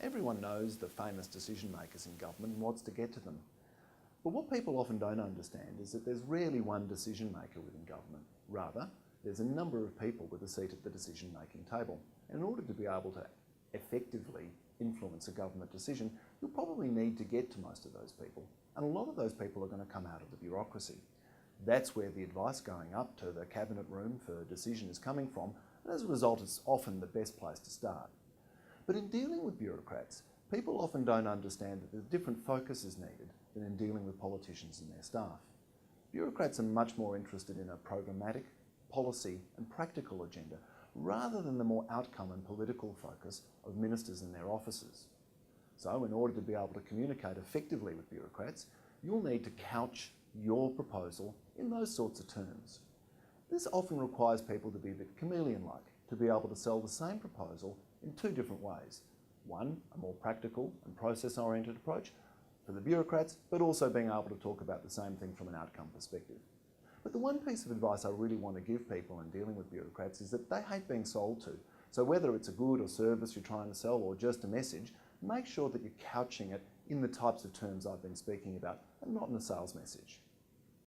Everyone knows the famous decision makers in government and wants to get to them. But what people often don't understand is that there's rarely one decision maker within government. Rather, there's a number of people with a seat at the decision making table. And in order to be able to effectively influence a government decision, you'll probably need to get to most of those people. And a lot of those people are going to come out of the bureaucracy. That's where the advice going up to the cabinet room for a decision is coming from, and as a result it's often the best place to start. But in dealing with bureaucrats, people often don't understand that there's different focus is needed than in dealing with politicians and their staff. Bureaucrats are much more interested in a programmatic, policy and practical agenda rather than the more outcome and political focus of ministers and their officers. So in order to be able to communicate effectively with bureaucrats, you'll need to couch your proposal in those sorts of terms. This often requires people to be a bit chameleon-like, to be able to sell the same proposal in two different ways. One, a more practical and process-oriented approach for the bureaucrats, but also being able to talk about the same thing from an outcome perspective. But the one piece of advice I really want to give people in dealing with bureaucrats is that they hate being sold to. So whether it's a good or service you're trying to sell or just a message, make sure that you're couching it in the types of terms I've been speaking about and not in a sales message.